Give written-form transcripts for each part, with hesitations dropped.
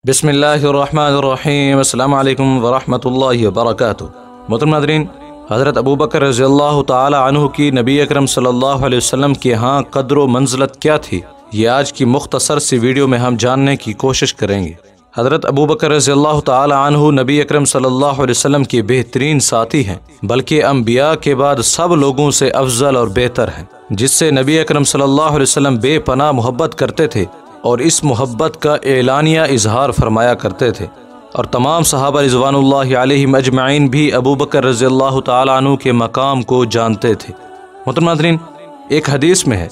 बिस्मिल्लाहिर्रहमानिर्रहीम। अस्सलामु अलैकुम वरहमतुल्लाहि वबरकातुहू। मोहतरम नाज़रीन, हज़रत अबू बकर रज़ियल्लाहु ताला अन्हु की नबी अकरम सल्लल्लाहु अलैहि वसल्लम के यहाँ क़द्र व मंज़लत क्या थी, ये आज की मुख्तसर सी वीडियो में हम जानने की कोशिश करेंगे। हज़रत अबू बकर रज़ियल्लाहु ताला अन्हु नबी अकरम सल्लल्लाहु अलैहि वसल्लम के बेहतरीन साथी हैं, बल्कि अम्बिया के बाद सब लोगों से अफजल और बेहतर हैं, जिससे नबी अकरम सल्लल्लाहु अलैहि वसल्लम बेपनाह मोहब्बत करते थे और इस मोहब्बत का एलानिया इजहार फरमाया करते थे। और तमाम सहाबा रिज़वानुल्लाहि अलैहिम अजमईन भी अबू बकर रज़ियल्लाहु ताला अन्हु के मकाम को जानते थे। मोहतरम नाज़रीन, एक हदीस में है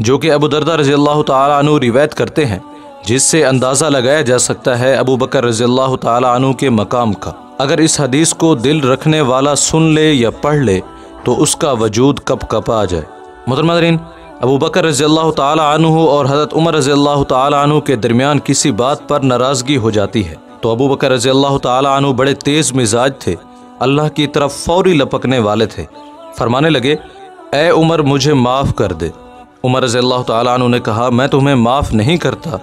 जो कि अबू दरदा रज़ियल्लाहु ताला अन्हु रिवायत करते हैं, जिससे अंदाज़ा लगाया जा सकता है अबू बकर रज़ियल्लाहु ताला अन्हु के मकाम का। अगर इस हदीस को दिल रखने वाला सुन ले या पढ़ ले तो उसका वजूद कप कपा जाए। मोहतरम नाज़रीन, अबू बकर रज़ियल्लाहु ताला अन्हु और हज़रत उमर रज़ियल्लाहु ताला अन्हु के दरमियान किसी बात पर नाराज़गी हो जाती है तो अबू बकर रज़ियल्लाहु ताला अन्हु बड़े तेज़ मिजाज थे, अल्लाह की तरफ फौरी लपकने वाले थे। फरमाने लगे, ए उमर, मुझे माफ़ कर दे। उमर रज़ियल्लाहु ताला अन्हु ने कहा, मैं तुम्हें माफ़ नहीं करता।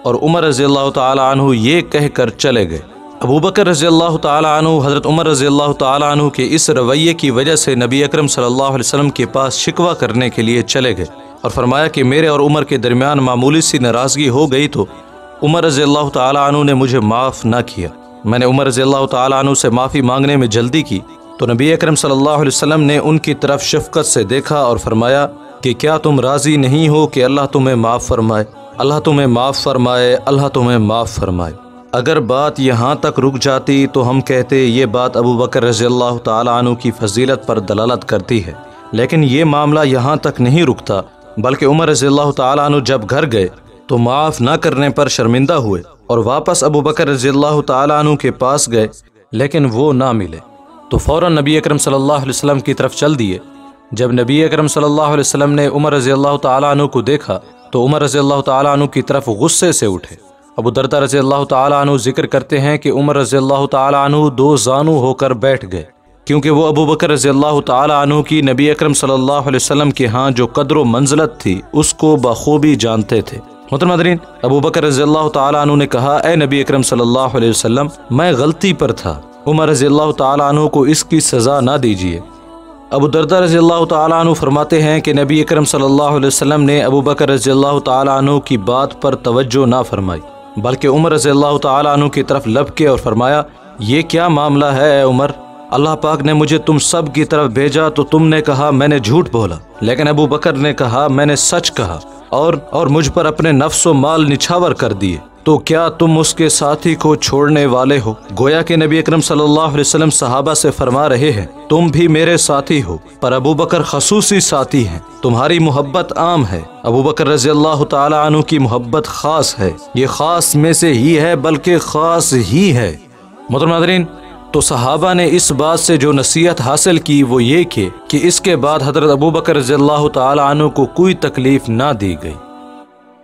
और उमर रज़ियल्लाहु ताला अन्हु ये कहकर चले गए। अबू बकर रज़ियल्लाहु ताला अन्हु हज़रत उमर रज़ियल्लाहु ताला अन्हु के इस रवैये की वजह से नबी अकरम सल्लल्लाहु अलैहि वसल्लम के पास शिकवा करने के लिए चले गए और फरमाया कि मेरे और उमर के दरमियान मामूली सी नाराज़गी हो गई तो उमर रज़ियल्लाहु ताला अन्हु ने मुझे माफ़ ना किया। मैंने उमर रज़ियल्लाहु ताला अन्हु से माफ़ी मांगने में जल्दी की तो नबी अकरम सल्लल्लाहु अलैहि वसल्लम ने उनकी तरफ शफ़क़त से देखा और फरमाया कि क्या तुम राज़ी नहीं हो कि अल्लाह तुम्हें माफ़ फरमाए, अल्लाह तुम्हें माफ़ फरमाए, अल्लाह तुम्हें माफ़ फरमाए। अगर बात यहाँ तक रुक जाती तो हम कहते ये बात अबू बकर रज़ियल्लाहु ताला अन्हु की फजीलत पर दलालत करती है, लेकिन ये मामला यहाँ तक नहीं रुकता, बल्कि उमर रज़ियल्लाहु ताला अन्हु जब घर गए तो माफ़ न करने पर शर्मिंदा हुए और वापस अबू बकर रज़ियल्लाहु ताला अन्हु के पास गए, लेकिन वो ना मिले तो फ़ौरन नबी अकरम सल्लल्लाहु अलैहि वसल्लम की तरफ चल दिए। जब नबी अकरम सल्लल्लाहु अलैहि वसल्लम ने उमर रज़ियल्लाहु ताला अन्हु को देखा तो उमर रज़ियल्लाहु ताला अन्हु की तरफ गुस्से से उठे। अबू दरदा रज़ियल्लाहु ताला अन्हु जिक्र करते हैं कि उमर रज़ियल्लाहु ताला अन्हु दो जानू होकर बैठ गए, क्योंकि वो अबू बकर रज़ियल्लाहु ताला अन्हु की नबी अकरम सल्लल्लाहु अलैहि वसल्लम के यहाँ जो कद्र व मंज़लत थी उसको बखूबी जानते थे। मोहतरम नाज़रीन, अबू बकर रज़ियल्लाहु ताला अन्हु ने कहा, ए नबी अकरम सल्लल्लाहु अलैहि वसल्लम, मैं गलती पर था, उमर रज़ियल्लाहु ताला अन्हु को इसकी सज़ा ना दीजिए। अबू दरदा रज़ियल्लाहु ताला अन्हु फरमाते हैं कि नबी अकरम सल्लल्लाहु अलैहि वसल्लम ने अबू बकर रज़ियल्लाहु ताला अन्हु की बात पर तवज्जो ना फरमाई, बल्कि उमर रज़ियल्लाहु ताला अन्हु की तरफ लपके और फरमाया, ये क्या मामला है उमर, अल्लाह पाक ने मुझे तुम सब की तरफ भेजा तो तुमने कहा मैंने झूठ बोला, लेकिन अबू बकर ने कहा मैंने सच कहा और मुझ पर अपने नफ्स व माल निछावर कर दिए, तो क्या तुम उसके साथी को छोड़ने वाले हो? गोया कि नबी अकरम सल्लल्लाहु अलैहि वसल्लम सहाबा से फरमा रहे हैं, तुम भी मेरे साथी हो, पर अबू बकर खसूसी साथी हैं, तुम्हारी मोहब्बत आम है, अबू बकर रज़ियल्लाहु ताला अन्हु की मोहब्बत खास है, ये खास में से ही है बल्कि खास ही है। मोहतरम नाज़रीन, तो सहाबा ने इस बात से जो नसीहत हासिल की वो ये कि इसके बाद हज़रत अबू बकर रज़ियल्लाहु ताला अन्हु को कोई तकलीफ़ ना दी गई।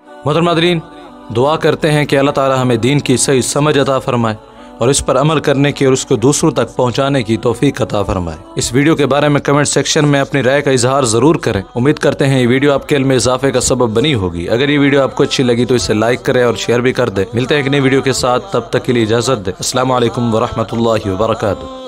मोहतरम नाज़रीन, दुआ करते हैं कि अल्लाह ताला हमें दीन की सही समझ अता फरमाए और इस पर अमल करने की और उसको दूसरों तक पहुंचाने की तौफीक अता फरमाए। इस वीडियो के बारे में कमेंट सेक्शन में अपनी राय का इजहार ज़रूर करें। उम्मीद करते हैं ये वीडियो आपके इल्म में इजाफे का सबब बनी होगी। अगर ये वीडियो आपको अच्छी लगी तो इसे लाइक करें और शेयर भी कर दें। मिलते हैं एक नई वीडियो के साथ, तब तक के लिए इजाज़त दें। अस्सलामु अलैकुम वरहमतुल्लाहि वबरकातुहू।